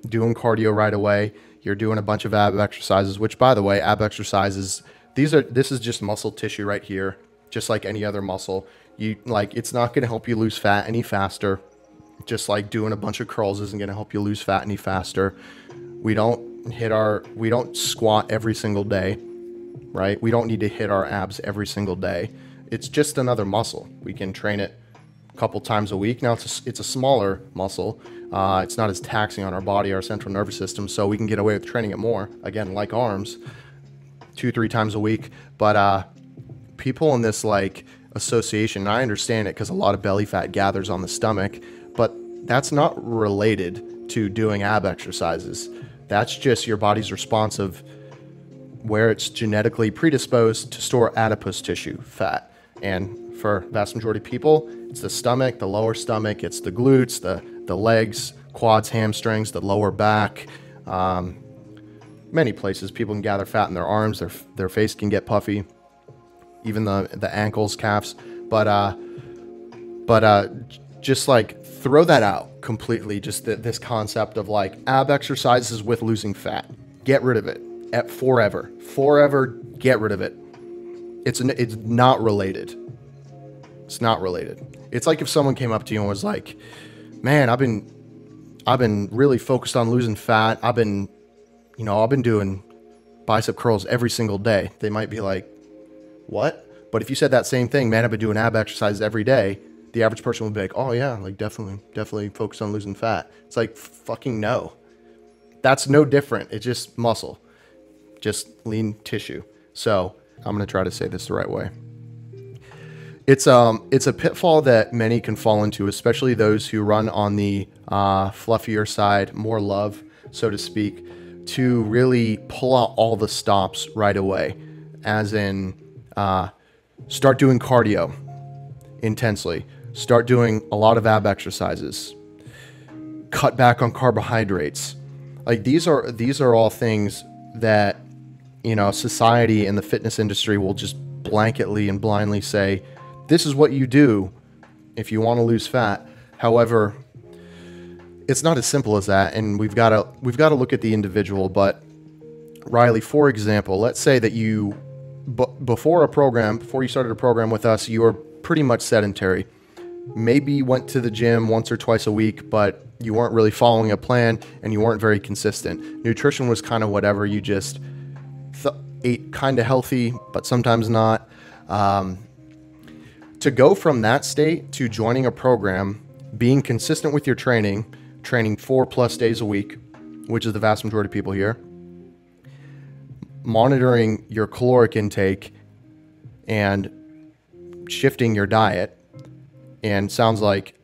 doing cardio right away. You're doing a bunch of ab exercises, which, by the way, ab exercises, this is just muscle tissue right here, just like any other muscle. It's not going to help you lose fat any faster. Just like doing a bunch of curls isn't going to help you lose fat any faster. We don't squat every single day, right? We don't need to hit our abs every single day. It's just another muscle. We can train it a couple times a week. Now it's a smaller muscle. It's not as taxing on our body, our central nervous system, so we can get away with training it more. Again, like arms, 2-3 times a week. But people in this like association, and I understand it because a lot of belly fat gathers on the stomach, but that's not related to doing ab exercises. That's just your body's response of where it's genetically predisposed to store adipose tissue fat. And for vast majority of people, it's the stomach, the lower stomach, it's the glutes, the legs, quads, hamstrings, the lower back. Many places people can gather fat in their arms, their face can get puffy, even the ankles, calves. But just like throw that out completely. Just this concept of like ab exercises with losing fat. Get rid of it forever. Get rid of it. It's not related. It's not related. It's like if someone came up to you and was like, "Man, I've been really focused on losing fat. I've been doing bicep curls every single day." They might be like, "What?" But if you said that same thing, "Man, I've been doing ab exercises every day," the average person would be like, "Oh yeah, like definitely focused on losing fat." It's like, fucking no. That's no different. It's just muscle, just lean tissue. So I'm going to try to say this the right way. It's a pitfall that many can fall into, especially those who run on the fluffier side, more love, so to speak, to really pull out all the stops right away, as in start doing cardio intensely, start doing a lot of ab exercises, cut back on carbohydrates. Like these are all things that, society and the fitness industry will just blanketly and blindly say, this is what you do if you want to lose fat. However, it's not as simple as that, and we've got to look at the individual. But Riley, for example, let's say that you before you started a program with us, you were pretty much sedentary. Maybe you went to the gym once or twice a week, but you weren't really following a plan and you weren't very consistent. Nutrition was kind of whatever. You just ate kind of healthy, but sometimes not. To go from that state to joining a program, being consistent with your training 4+ days a week, which is the vast majority of people here, monitoring your caloric intake and shifting your diet, and sounds like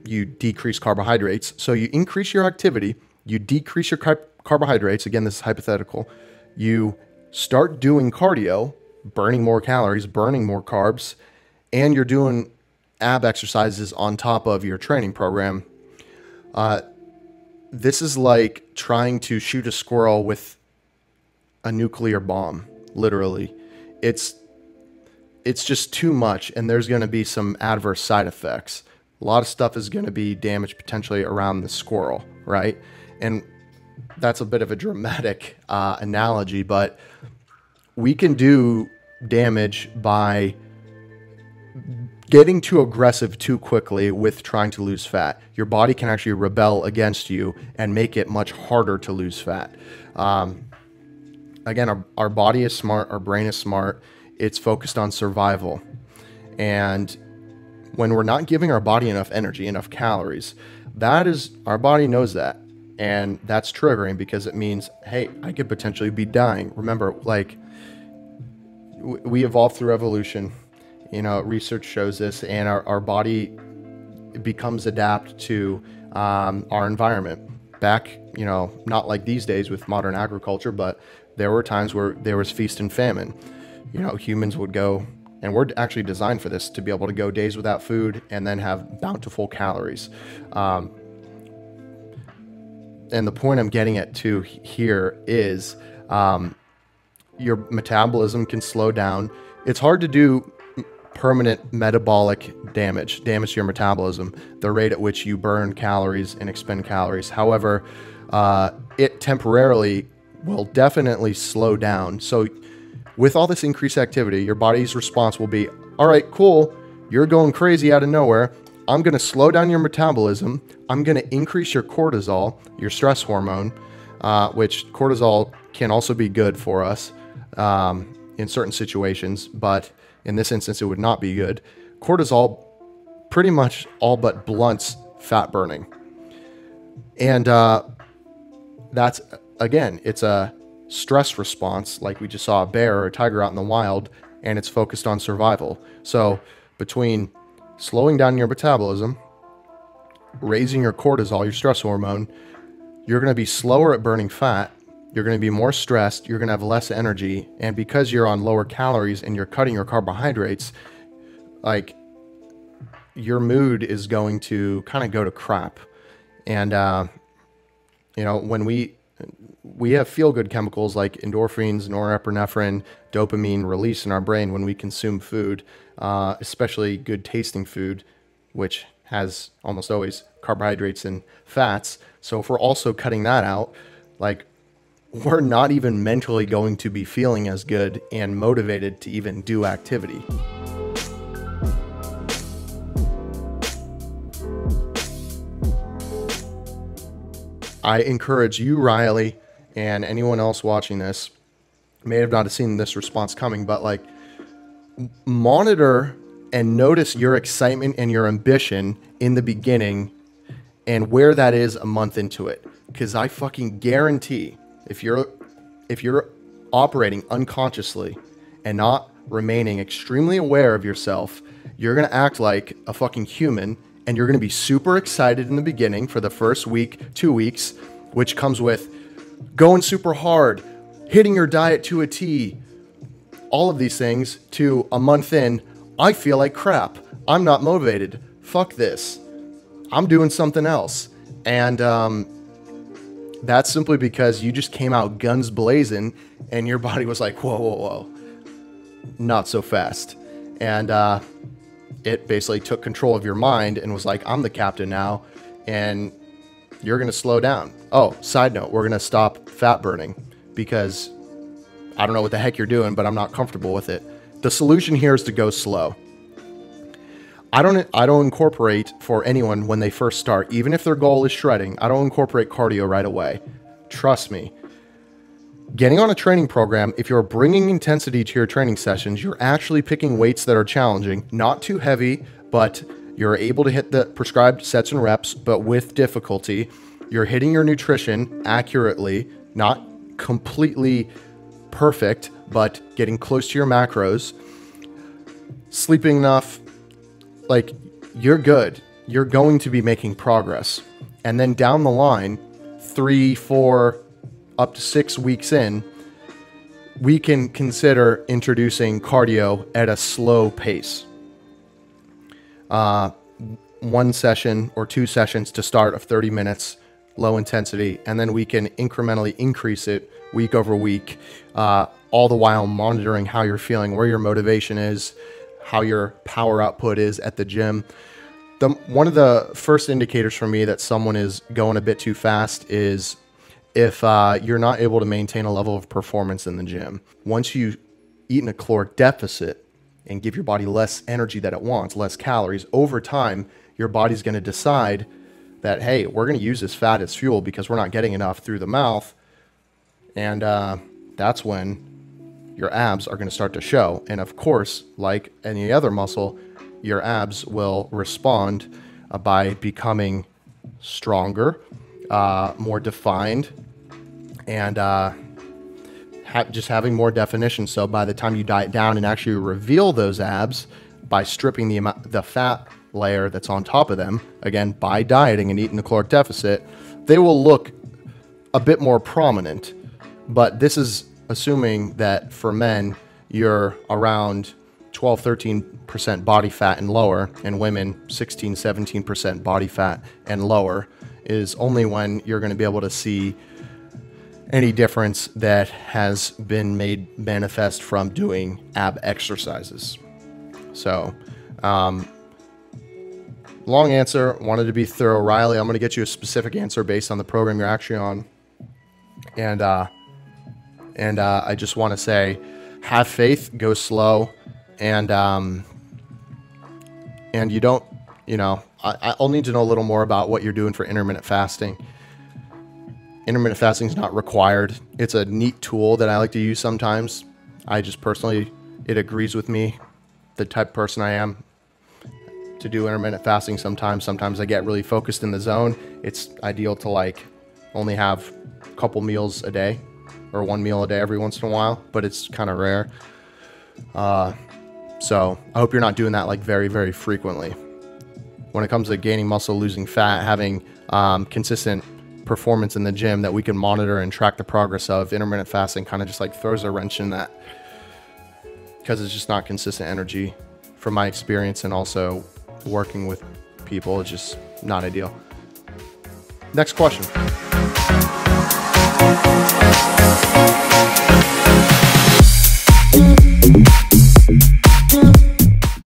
you decrease carbohydrates. So you increase your activity, you decrease your carbohydrates. Again, this is hypothetical. You start doing cardio, burning more calories, burning more carbs, and you're doing ab exercises on top of your training program. This is like trying to shoot a squirrel with a nuclear bomb, literally. It's just too much, and there's going to be some adverse side effects. A lot of stuff is going to be damaged potentially around the squirrel, right? And that's a bit of a dramatic analogy, but we can do damage by getting too aggressive too quickly with trying to lose fat. Your body can actually rebel against you and make it much harder to lose fat. Again, our body is smart, our brain is smart. It's focused on survival. And when we're not giving our body enough energy, enough calories, our body knows that. And that's triggering because it means, hey, I could potentially be dying. Remember, like, we evolved through evolution. Research shows this, and our body becomes adapt to our environment. Back, not like these days with modern agriculture, but there were times where there was feast and famine. Humans would go, and we're actually designed for this, to be able to go days without food and then have bountiful calories. And the point I'm getting at to here is your metabolism can slow down. It's hard to do permanent metabolic damage to your metabolism, the rate at which you burn calories and expend calories. However, it temporarily will definitely slow down. So with all this increased activity, your body's response will be, all right, cool, you're going crazy out of nowhere. I'm going to slow down your metabolism. I'm going to increase your cortisol, your stress hormone, which cortisol can also be good for us in certain situations, but in this instance, it would not be good. Cortisol pretty much all but blunts fat burning. And that's, again, it's a stress response, like we just saw a bear or a tiger out in the wild, and it's focused on survival. So between slowing down your metabolism, raising your cortisol, your stress hormone, you're going to be slower at burning fat, you're going to be more stressed, you're going to have less energy, and because you're on lower calories and you're cutting your carbohydrates, like, your mood is going to kind of go to crap. And you know, when we have feel-good chemicals like endorphins, norepinephrine, dopamine release in our brain when we consume food, especially good tasting food, which has almost always carbohydrates and fats. So if we're also cutting that out, like, we're not even mentally going to be feeling as good and motivated to even do activity. I encourage you, Riley, and anyone else watching this, may have not seen this response coming, but like, monitor and notice your excitement and your ambition in the beginning and where that is a month into it. Because I fucking guarantee if you're operating unconsciously and not remaining extremely aware of yourself, you're going to act like a fucking human, and you're going to be super excited in the beginning for the first week, 2 weeks, which comes with going super hard, hitting your diet to a T, all of these things, to a month in, I feel like crap. I'm not motivated. Fuck this. I'm doing something else. And that's simply because you just came out guns blazing and your body was like, whoa, whoa, whoa, not so fast. And it basically took control of your mind and was like, I'm the captain now, and you're going to slow down. Oh, side note, we're going to stop fat burning because I don't know what the heck you're doing, but I'm not comfortable with it. The solution here is to go slow. I don't incorporate, for anyone when they first start, even if their goal is shredding, I don't incorporate cardio right away. Trust me. Getting on a training program, if you're bringing intensity to your training sessions, you're actually picking weights that are challenging, not too heavy, but you're able to hit the prescribed sets and reps, but with difficulty. You're hitting your nutrition accurately, not completely perfect, but getting close to your macros. Sleeping enough, like, you're good. You're going to be making progress. And then down the line, 3, 4, up to 6 weeks in, we can consider introducing cardio at a slow pace. 1 session or 2 sessions to start of 30 minutes, low intensity, and then we can incrementally increase it week over week, all the while monitoring how you're feeling, where your motivation is, how your power output is at the gym. One of the first indicators for me that someone is going a bit too fast is if you're not able to maintain a level of performance in the gym. Once you eat in a caloric deficit and give your body less energy that it wants, less calories, over time, your body's going to decide that, hey, we're going to use this fat as fuel because we're not getting enough through the mouth. And that's when your abs are going to start to show. And of course, like any other muscle, your abs will respond by becoming stronger, more defined, and just having more definition. So by the time you diet down and actually reveal those abs by stripping the fat layer that's on top of them, again, by dieting and eating a caloric deficit, they will look a bit more prominent. But this is assuming that for men, you're around 12-13% body fat and lower, and women 16-17% body fat and lower, is only when you're going to be able to see any difference that has been made manifest from doing ab exercises. So long answer, wanted to be thorough. Riley, I'm going to get you a specific answer based on the program you're actually on. And I just want to say, have faith, go slow, and you don't, I'll need to know a little more about what you're doing for intermittent fasting. Intermittent fasting is not required. It's a neat tool that I like to use sometimes. I just personally, it agrees with me, the type of person I am, to do intermittent fasting sometimes. Sometimes I get really focused in the zone. It's ideal to like only have a couple meals a day or one meal a day every once in a while, but it's kind of rare. So I hope you're not doing that like very, very frequently. When it comes to gaining muscle, losing fat, having consistent performance in the gym that we can monitor and track the progress of, intermittent fasting kind of just like throws a wrench in that, because it's just not consistent energy from my experience, and also working with people, it's just not ideal. Next question.